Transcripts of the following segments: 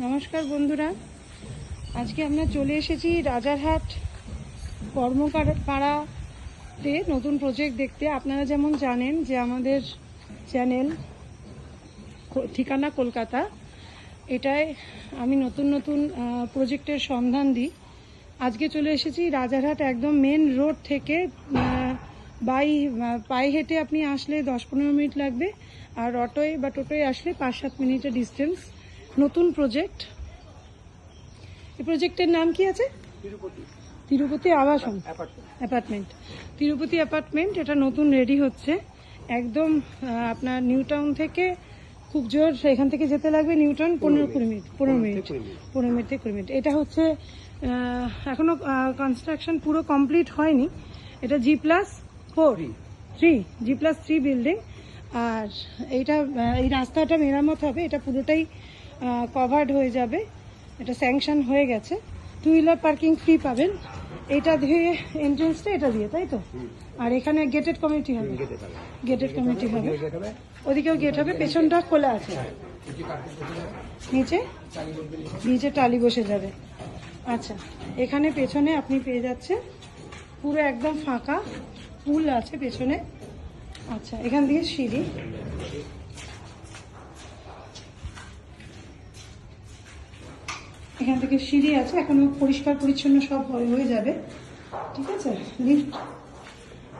নমস্কার বন্ধুরা, আজকে আমরা চলে এসেছি রাজারহাট কর্মপাড়াতে নতুন প্রজেক্ট দেখতে। আপনারা যেমন জানেন যে আমাদের চ্যানেল ঠিকানা কলকাতা, এটায় আমি নতুন নতুন প্রজেক্টের সন্ধান দিই। আজকে চলে এসেছি রাজারহাট, একদম মেন রোড থেকে পায়ে হেঁটে আপনি আসলে 10-15 মিনিট লাগবে, আর অটোয় বা টোটোয় আসলে 5-7 মিনিটের ডিস্টেন্স। নতুন প্রজেক্ট। এই প্রজেক্টের নাম কি আছে? তিরুপতি আবাসন অ্যাপার্টমেন্ট। তিরুপতি অ্যাপার্টমেন্ট, এটা নতুন রেডি হচ্ছে একদম। আপনার নিউ টাউন থেকে খুব জোর এখান থেকে যেতে লাগবে নিউ টাউন 15 মিনিট থেকে 20 মিনিট। এটা হচ্ছে এখনো কনস্ট্রাকশন পুরো কমপ্লিট হয়নি। এটা G+3 বিল্ডিং। আর এই রাস্তাটা মেরামত হবে, এটা পুরোটাই কভার্ড হয়ে যাবে। এটা স্যাংশন হয়ে গেছে। 2 হুইলার পার্কিং ফ্রি পাবেন। এটা দিয়ে এন্ট্রেন্সটা এটা দিয়ে, তাই তো? আর এখানে গেটেড কমিটি হবে, ওদিকেও গেট হবে। পেছনটা খোলা আছে, নিচে টালি বসে যাবে। আচ্ছা, এখানে পেছনে আপনি পেয়ে যাচ্ছেন পুরো একদম ফাঁকা, পুল আছে পেছনে। আচ্ছা, এখান দিয়ে সিঁড়ি, এখান থেকে সিঁড়ি আছে, এখনো পরিষ্কার পরিচ্ছন্ন সব হয়ে যাবে, ঠিক আছে। লিফট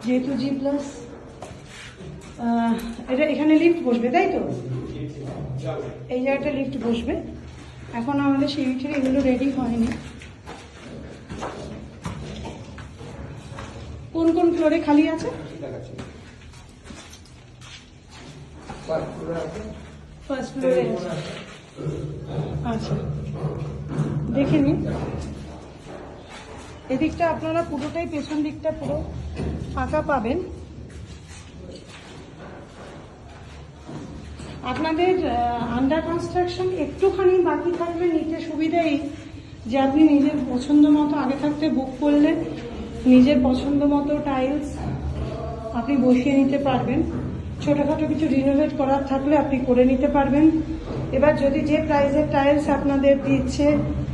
যেহেতু G+, এটা এখানে লিফট বসবে, তাই তো? এই জায়গাটা লিফট বসবে। এখন আমাদের সিঁড়ি এগুলো রেডি হয়নি। কোন কোন ফ্লোরে খালি আছে? ফার্স্ট ফ্লোরে আছে। আচ্ছা, দেখে নিন। এদিকটা আপনারা পুরোটাই, পেছন দিকটা পুরো ফাঁকা পাবেন। আপনাদের আন্ডার কনস্ট্রাকশন একটুখানি বাকি থাকলে নিতে সুবিধাই, যে আপনি নিজের পছন্দ মতো আগে থাকতে বুক করলে নিজের পছন্দ মতো টাইলস আপনি বসিয়ে নিতে পারবেন। ছোটোখাটো কিছু রিনোভেট করার থাকলে আপনি করে নিতে পারবেন। এবার যদি যে প্রাইসের টাইলস আপনাদের দিচ্ছে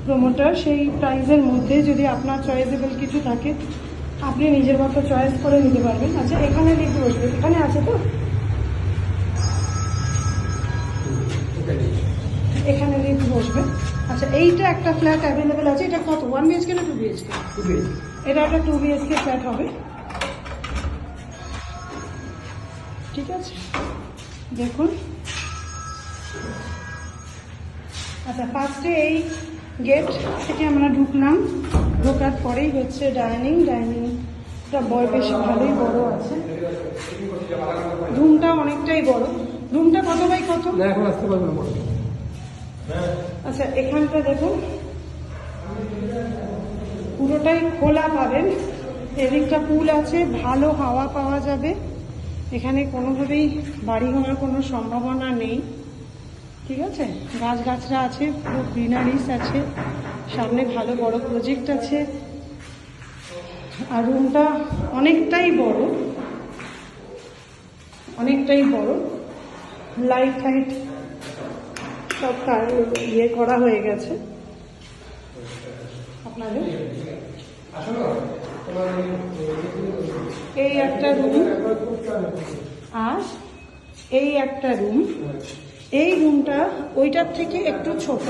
প্রমোটার, সেই প্রাইসের মধ্যে যদি আপনার চয়েসেবল কিছু থাকে আপনি নিজের মতো চয়েস করে নিতে পারবেন। আচ্ছা, এখানে লিফট বসবে, এখানে আছে তো? এখানে লিফট বসবে। আচ্ছা, এইটা একটা ফ্ল্যাট অ্যাভেলেবেল আছে। এটা কত, 1 BHK না 2 BHK? এটা একটা 2 BHK ফ্ল্যাট হবে, ঠিক আছে। দেখুন, আচ্ছা, ফার্স্টে এই গেট থেকে আমরা ঢুকলাম। ঢোকার পরেই হচ্ছে ডাইনিংটা বেশ ভালোই বড় আছে। রুমটা অনেকটাই বড়। রুমটা কত বাই কত? আচ্ছা, এখানটা দেখুন পুরোটাই খোলা পাবেন। এদিকটা পুল আছে, ভালো হাওয়া পাওয়া যাবে। এখানে কোনোভাবেই বাড়ি হওয়ার কোনো সম্ভাবনা নেই, ঠিক আছে। গাছগাছরা আছে, পুরো গ্রিনারিস আছে, সামনে ভালো বড় প্রজেক্ট আছে। আর রুমটা অনেকটাই বড়। লাইট ফাইট সব করা হয়ে গেছে আপনাদের। এই একটা রুম, আর এই একটা রুম। এই রুমটা ওইটার থেকে একটু ছোট,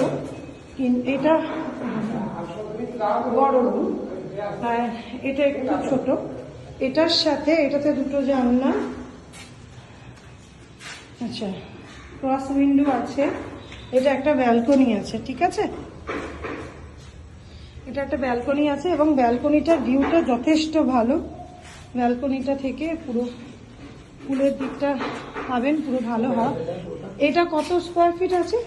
এটা বড় রুম, আর এটা একটু ছোট। এটার সাথে এটাতে দুটো জানলা। আচ্ছা, ক্রস উইন্ডো আছে। এটা একটা ব্যালকনি আছে, ঠিক আছে। এটা একটা ব্যালকনি আছে এবং ব্যালকনিটার ভিউটা যথেষ্ট ভালো। ব্যালকনিটা থেকে পুরো ফুলের দিকটা পাবেন, পুরো ভালো হয়। এটা কত স্কোয়ার ফিট আছে?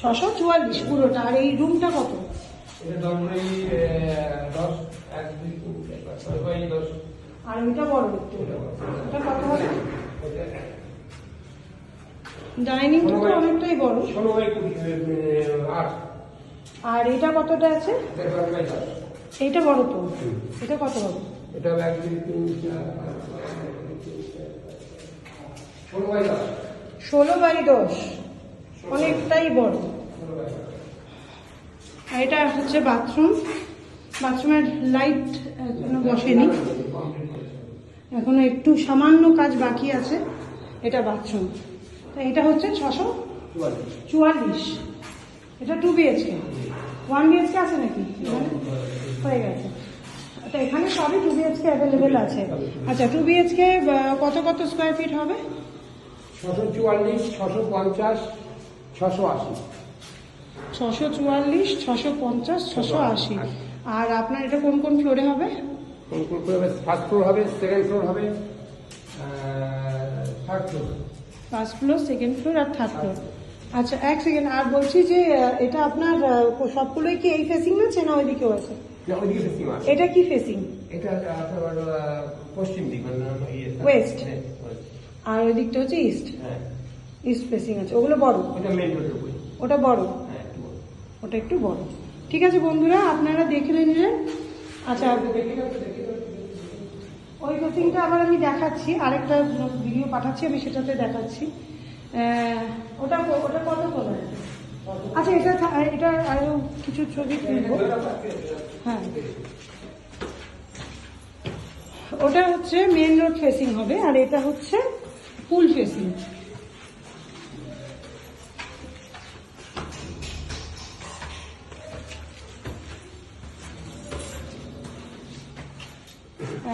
644 পুরোটা। আর এই রুমটা কত? আর ওইটা বড়, ওটা কত হবে? ডাইনিংটা তো অনেকটাই বড়। আর এটা কতটা আছে? এইটা বড় তো, এটা কত হবে? 16 বাই 10। অনেকটাই বড়। আর এটা হচ্ছে বাথরুম। বাথরুমের লাইট এখনো বসেনি, এখনো একটু সামান্য কাজ বাকি আছে। এটা বাথরুম। এটা হচ্ছে 644। এটা 2 BHK। 1 BHK আছে নাকি? হয়ে গেছে। আচ্ছা, এখানে সবই 2 BHK অ্যাভেলেবেল আছে। আচ্ছা, 2 BHK কত কত স্কোয়ার ফিট হবে? 644, 650, 680। 644, 650, 680। আর আপনার এটা কোন কোন ফ্লোরে হবে? কোন কোন ফ্লোর হবে? ফার্স্ট ফ্লোর হবে, সেকেন্ড ফ্লোর হবে, third floor. First floor, second floor আর থার্ড ফ্লোর। আচ্ছা, এক সেকেন্ড। আর বলছি যে এটা আপনার সবগুলোই কি এই ফেসিং আছে না ওইদিকেও আছে? না, ওইদিকে ফেসিং আছে। এটা কি ফেসিং? এটা আপনার পশ্চিম দিক, মানে ওয়েস্ট। আর ওই দিকটা হচ্ছে ইস্ট। হ্যাঁ, ইস্ট ফেসিং আছে। ওগুলো বড়? ওটা মেইন রোডের উপরে। ওটা বড়? হ্যাঁ, একটু বড়। ওটা একটু বড়। ঠিক আছে বন্ধুরা, আপনারা দেখে নিলেন। আচ্ছা, ওই ফেসিংটা আবার আমি দেখাচ্ছি, আরেকটা ভিডিও পাঠাচ্ছি, আমি সেটাতে দেখাচ্ছি। ওটা ওটা কত করে? আচ্ছা, এটা আরো কিছু ছবি তুলবো। হ্যাঁ, ওটা হচ্ছে মেন রোড ফেসিং হবে, আর এটা হচ্ছে পুল ফেসিং।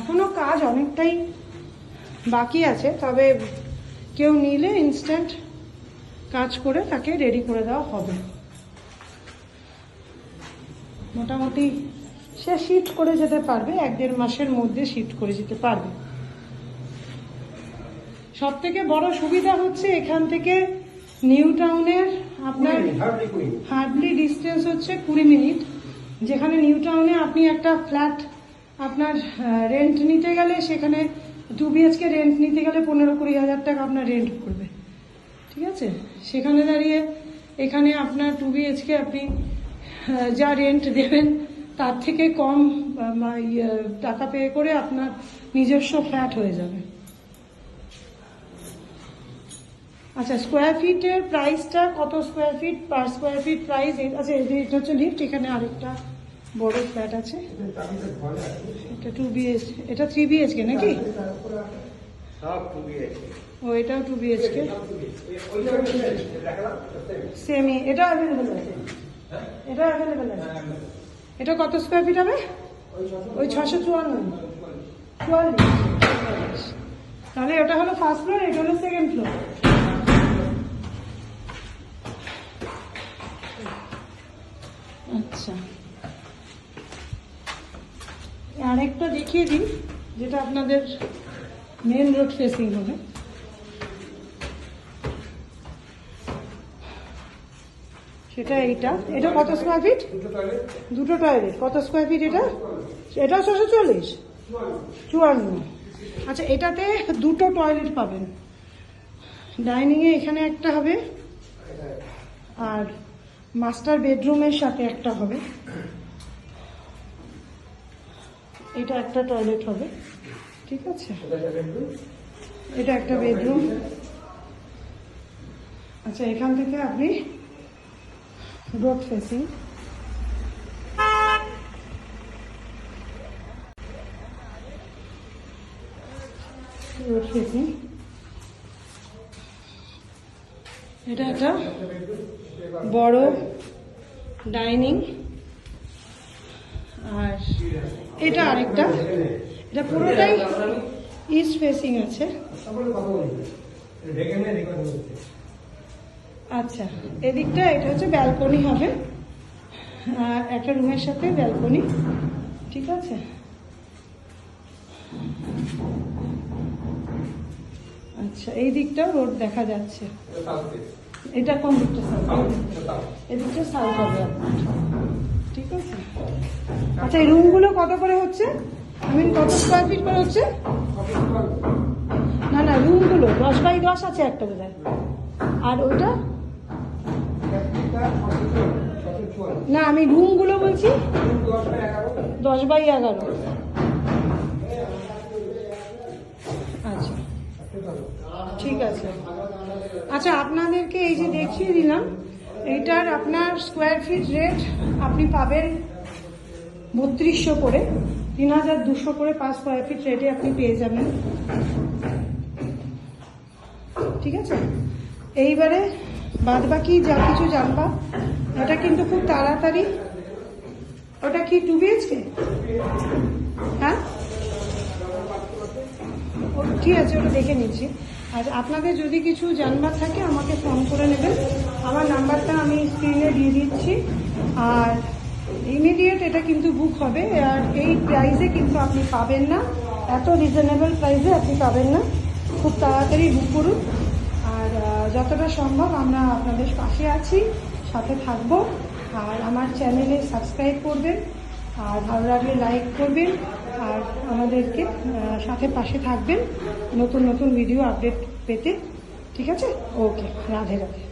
এখনো কাজ অনেকটাই বাকি আছে, তবে কেউ নিলে ইনস্ট্যান্ট কাজ করে তাকে রেডি করে দেওয়া হবে। মোটামুটি সে শিফট করে যেতে পারবে, 1-1.5 মাসের মধ্যে শিফট করে যেতে পারবে। সব থেকে বড় সুবিধা হচ্ছে এখান থেকে নিউ টাউনের আপনার হার্ডলি ডিস্টেন্স হচ্ছে 20 মিনিট। যেখানে নিউ টাউনে আপনি একটা ফ্ল্যাট আপনার রেন্ট নিতে গেলে, সেখানে 2 BHK রেন্ট নিতে গেলে 15-20 হাজার টাকা আপনার রেন্ট পড়বে। ঠিক আছে, সেখানে দাঁড়িয়ে এখানে আপনার 2 BHK আপনি যা রেন্ট দেবেন তার থেকে কম টাকা পে করে আপনার নিজস্ব ফ্ল্যাট হয়ে যাবে। আচ্ছা, স্কোয়ার ফিটের প্রাইসটা কত? Square feet per square feet price? আচ্ছা, এটা হচ্ছে লিফট। এখানে আরেকটা বড় ফ্ল্যাট আছে, এটা 2 BHK। এটা 3 BHK নাকি? ও, এটাও 2 BHK সেমি। এটা অ্যাভেলেবেল আছে? এটা অ্যাভেলেবেল আছে। এটা কত স্কোয়ার ফিট হবে? ওই 644। তাহলে ওটা হলো ফার্স্ট ফ্লোর, এটা হলো সেকেন্ড ফ্লোর। আচ্ছা, আরেকটা দেখিয়ে দিন যেটা আপনাদের মেন রোড ফেসিং হবে। সেটা এইটা। এটা কত স্কোয়ার ফিট? দুটো টয়লেট। কত স্কোয়ার ফিট এটা? এটা 644, 54। আচ্ছা, এটাতে দুটো টয়লেট পাবেন। ডাইনিংয়ে এখানে একটা হবে, আর মাস্টার বেডরুমের সাথে একটা হবে। এটা একটা টয়লেট হবে। ঠিক আছে, এটা একটা বেডরুম। আচ্ছা, এখান থেকে আপনি রোড ফেসিং, রোড ফেসিং। এটা একটা বড় ডাইনিং, আর এটা আরেকটা। এটা পুরোটাই ইস্ট ফেসিং আছে। আচ্ছা, এদিকটা এটা হচ্ছে ব্যালকনি হবে, একটা রুমের সাথে ব্যালকনি। ঠিক আছে, আচ্ছা, এই দিকটাও রোড দেখা যাচ্ছে। এটা কোন দিকটা? এদিকটা সাউথ হবে আপনার। ঠিক আছে। আচ্ছা, এই রুমগুলো কত করে হচ্ছে? কত স্কোয়ার ফিট করে হচ্ছে? না না, রুমগুলো 10x10 আছে একটা বোধহয়। আর ওটা না, আমি রুমগুলো বলছি। 10x11। আচ্ছা, ঠিক আছে। আচ্ছা, আপনাদেরকে এই যে দেখিয়ে দিলাম, এইটার আপনার স্কোয়ার ফিট রেট আপনি পাবেন 3200 করে, 3200 করে পার স্কোয়ার ফিট রেটে আপনি পেয়ে যাবেন। ঠিক আছে, এইবারে বাদ বাকি যা কিছু জানবা, এটা কিন্তু খুব তাড়াতাড়ি। ওটা কি 2 BHK? হ্যাঁ, ঠিক আছে, ওটা দেখে নিচ্ছি। আর আপনাদের যদি কিছু জানবার থাকে আমাকে ফোন করে নেবেন, আমার নাম্বারটা আমি স্ক্রিনে দিয়ে দিচ্ছি। আর ইমিডিয়েট এটা কিন্তু বুক হবে, আর এই প্রাইসে কিন্তু আপনি পাবেন না, এত রিজনেবল প্রাইসে আপনি পাবেন না। খুব তাড়াতাড়ি বুক করুন। আর যতটা সম্ভব আমরা আপনাদের পাশে আছি, সাথে থাকবো। আর আমার চ্যানেলে সাবস্ক্রাইব করবেন, আর ভালো লাগলে লাইক করবেন, আর আমাদেরকে সাথে পাশে থাকবেন নতুন নতুন ভিডিও আপডেট পেতে। ঠিক আছে, ওকে, রাধে রাধে।